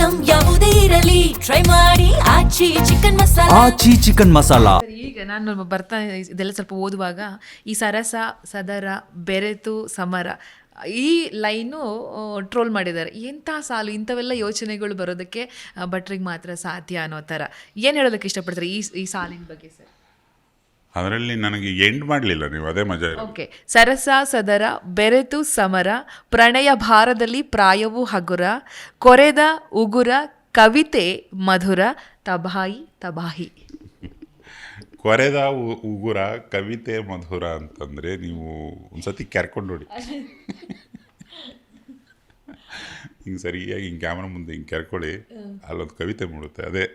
Item ಯಾವುದೇ ಇರಲಿ try ಮಾಡಿ ಆಚಿ ಚಿಕನ್ ಮಸಾಲಾ. ಆಚಿ ಚಿಕನ್ ಮಸಾಲಾ. ಈಗ ನಾನು ಬರ್ತಾ ಇದೆಲ್ಲ ಸ್ವಲ್ಪ ಓದುವಾಗ ಈ ಸರಸ ಸದರ ಬೆರೆತು ಸಮರ ಈ ಲೈನು ಟ್ರೋಲ್ ಮಾಡಿದ್ದಾರೆ. ಎಂಥ ಸಾಲು, ಇಂಥವೆಲ್ಲ ಯೋಚನೆಗಳು ಬರೋದಕ್ಕೆ ಭಟ್ರಿಗೆ ಮಾತ್ರ ಸಾಧ್ಯ ಅನ್ನೋ ಥರ ಏನು ಹೇಳೋದಕ್ಕೆ ಇಷ್ಟಪಡ್ತಾರೆ ಈ ಸಾಲಿನ ಬಗ್ಗೆ ಸರ್? ಅದರಲ್ಲಿ ನನಗೆ ಎಂಡ್ ಮಾಡಲಿಲ್ಲ ನೀವು, ಅದೇ ಮಜಾ. ಓಕೆ. ಸರಸ ಸದರ ಬೆರೆತು ಸಮರ ಪ್ರಣಯ ಭಾರದಲ್ಲಿ ಪ್ರಾಯವು ಹಗುರ ಕೊರೆದ ಉಗುರ ಕವಿತೆ ಮಧುರ ತಬಾಯಿ ತಬಾಹಿ. ಕೊರೆದ ಉಗುರ ಕವಿತೆ ಮಧುರ ಅಂತಂದರೆ ನೀವು ಒಂದ್ಸತಿ ಕೆರ್ಕೊಂಡು ನೋಡಿ. ಹಿಂಗೆ ಸರಿಯಾಗಿ ಹಿಂಗೆ ಕ್ಯಾಮ್ರಾ ಮುಂದೆ ಹಿಂಗೆ ಕೆರ್ಕೊಳ್ಳಿ, ಅಲ್ಲೊಂದು ಕವಿತೆ ಮೂಡುತ್ತೆ. ಅದೇ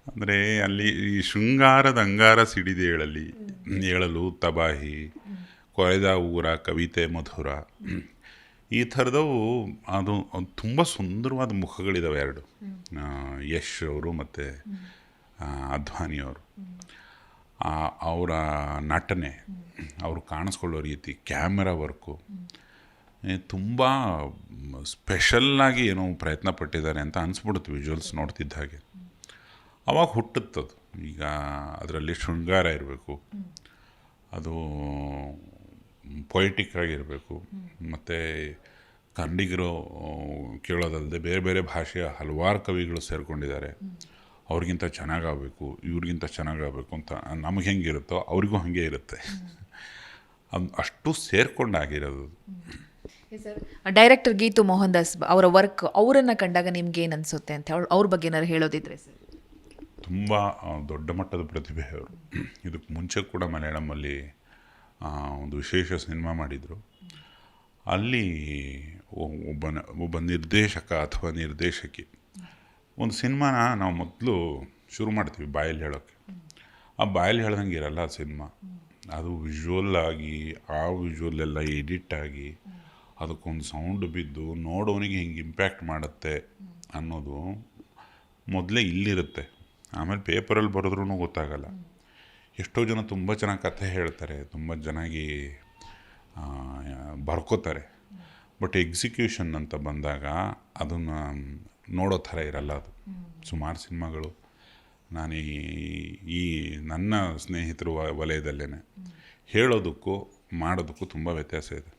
ಅಂದರೆ ಅಲ್ಲಿ ಈ ಶೃಂಗಾರದ ಅಂಗಾರ ಏಳಲು ತಬಾಹಿ, ಕೊರೆದ ಉಗುರ ಕವಿತೆ ಮಧುರ, ಈ ಥರದವು ಅದು ತುಂಬ ಸುಂದರವಾದ ಮುಖಗಳಿದ್ದಾವೆ ಎರಡು, ಯಶ್ ಅವರು ಮತ್ತು ಅದ್ವಾನಿಯವರು. ಅವರ ನಟನೆ, ಅವರು ಕಾಣಿಸ್ಕೊಳ್ಳೋ ರೀತಿ, ಕ್ಯಾಮೆರಾ ವರ್ಕು ತುಂಬ ಸ್ಪೆಷಲ್ಲಾಗಿ ಏನೋ ಪ್ರಯತ್ನ ಪಟ್ಟಿದ್ದಾರೆ ಅಂತ ಅನಿಸ್ಬಿಡುತ್ತೆ ವಿಜುವಲ್ಸ್ ನೋಡ್ತಿದ್ದ ಹಾಗೆ. ಅವಾಗ ಹುಟ್ಟುತ್ತದು. ಈಗ ಅದರಲ್ಲಿ ಶೃಂಗಾರ ಇರಬೇಕು, ಅದು ಪೊಯಿಟಿಕ್ ಆಗಿರಬೇಕು, ಮತ್ತು ಕನ್ನಡಿಗರು ಕೇಳೋದಲ್ಲದೆ ಬೇರೆ ಬೇರೆ ಭಾಷೆಯ ಹಲವಾರು ಕವಿಗಳು ಸೇರಿಕೊಂಡಿದ್ದಾರೆ. ಅವ್ರಿಗಿಂತ ಚೆನ್ನಾಗಾಗಬೇಕು, ಇವ್ರಿಗಿಂತ ಚೆನ್ನಾಗಾಗಬೇಕು ಅಂತ ನಮಗೆ ಹೆಂಗಿರುತ್ತೋ ಅವ್ರಿಗೂ ಹಾಗೆ ಇರುತ್ತೆ. ಅದು ಅಷ್ಟು ಸೇರ್ಕೊಂಡಾಗಿರೋದು. ಡೈರೆಕ್ಟರ್ ಗೀತು ಮೋಹನ್ ದಾಸ್ ಅವರ ವರ್ಕ್, ಅವರನ್ನು ಕಂಡಾಗ ನಿಮ್ಗೆ ಏನು ಅನಿಸುತ್ತೆ ಅಂತ ಅವ್ರ ಬಗ್ಗೆ ಏನಾದ್ರು ಹೇಳೋದಿದ್ರೆ ಸರ್? ತುಂಬ ದೊಡ್ಡ ಮಟ್ಟದ ಪ್ರತಿಭೆ ಅವರು. ಇದಕ್ಕೆ ಮುಂಚೆ ಕೂಡ ಮಲಯಾಳಮಲ್ಲಿ ಒಂದು ವಿಶೇಷ ಸಿನಿಮಾ ಮಾಡಿದರು. ಅಲ್ಲಿ ಒಬ್ಬ ನಿರ್ದೇಶಕ ಅಥವಾ ನಿರ್ದೇಶಕಿ ಒಂದು ಸಿನಿಮಾನ ನಾವು ಮೊದಲು ಶುರು ಮಾಡ್ತೀವಿ ಬಾಯಲ್ಲಿ ಹೇಳೋಕ್ಕೆ. ಆ ಬಾಯಲ್ಲಿ ಹೇಳ್ದಂಗೆ ಇರಲ್ಲ ಆ ಸಿನಿಮಾ. ಅದು ವಿಜುವಲ್ ಆಗಿ, ಆ ವಿಜುವಲ್ ಎಲ್ಲ ಎಡಿಟ್ ಆಗಿ, ಅದಕ್ಕೊಂದು ಸೌಂಡ್ ಬಿದ್ದು ನೋಡೋನಿಗೆ ಹಿಂಗೆ ಇಂಪ್ಯಾಕ್ಟ್ ಮಾಡುತ್ತೆ ಅನ್ನೋದು ಮೊದಲೇ ಇಲ್ಲಿರುತ್ತೆ. ಆಮೇಲೆ ಪೇಪರಲ್ಲಿ ಬರೆದ್ರೂ ಗೊತ್ತಾಗಲ್ಲ. ಎಷ್ಟೋ ಜನ ತುಂಬ ಚೆನ್ನಾಗಿ ಕಥೆ ಹೇಳ್ತಾರೆ, ತುಂಬ ಚೆನ್ನಾಗಿ ಬರ್ಕೋತಾರೆ, ಬಟ್ ಎಕ್ಸಿಕ್ಯೂಷನ್ ಅಂತ ಬಂದಾಗ ಅದನ್ನು ನೋಡೋ ಥರ ಇರಲ್ಲ. ಅದು ಸುಮಾರು ಸಿನಿಮಾಗಳು ನಾನು ಈ ನನ್ನ ಸ್ನೇಹಿತರು ವಲಯದಲ್ಲೇ ಹೇಳೋದಕ್ಕೂ ಮಾಡೋದಕ್ಕೂ ತುಂಬ ವ್ಯತ್ಯಾಸ ಇದೆ.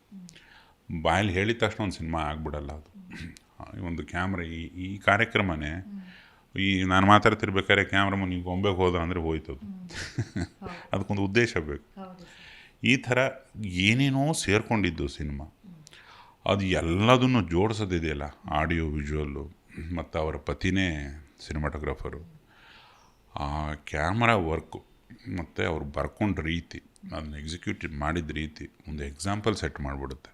ಬಾಯಲ್ಲಿ ಹೇಳಿದ ತಕ್ಷಣ ಒಂದು ಸಿನಿಮಾ ಆಗಿಬಿಡಲ್ಲ. ಅದು ಒಂದು ಕ್ಯಾಮ್ರಾ, ಈ ಕಾರ್ಯಕ್ರಮನೇ ನಾನು ಮಾತಾಡ್ತಿರ್ಬೇಕಾದ್ರೆ ಕ್ಯಾಮ್ರಾಮನ್ ನೀವು ಗೊಂಬೆಗೆ ಹೋದ ಅಂದರೆ ಹೋಯ್ತದು. ಅದಕ್ಕೊಂದು ಉದ್ದೇಶ ಬೇಕು. ಈ ಥರ ಏನೇನೋ ಸೇರಿಕೊಂಡಿದ್ದು ಸಿನಿಮಾ. ಅದು ಎಲ್ಲದನ್ನು ಜೋಡಿಸೋದಿದೆಯಲ್ಲ, ಆಡಿಯೋ ವಿಜುವಲ್ಲು, ಮತ್ತು ಅವರ ಪತಿನೇ ಸಿನಿಮಾಟೋಗ್ರಾಫರು, ಆ ಕ್ಯಾಮ್ರಾ ವರ್ಕು ಮತ್ತು ಅವ್ರು ಬರ್ಕೊಂಡ ರೀತಿ, ಅದನ್ನ ಎಕ್ಸಿಕ್ಯೂಟ್ ಮಾಡಿದ ರೀತಿ ಒಂದು ಎಕ್ಸಾಂಪಲ್ ಸೆಟ್ ಮಾಡಿಬಿಡುತ್ತೆ.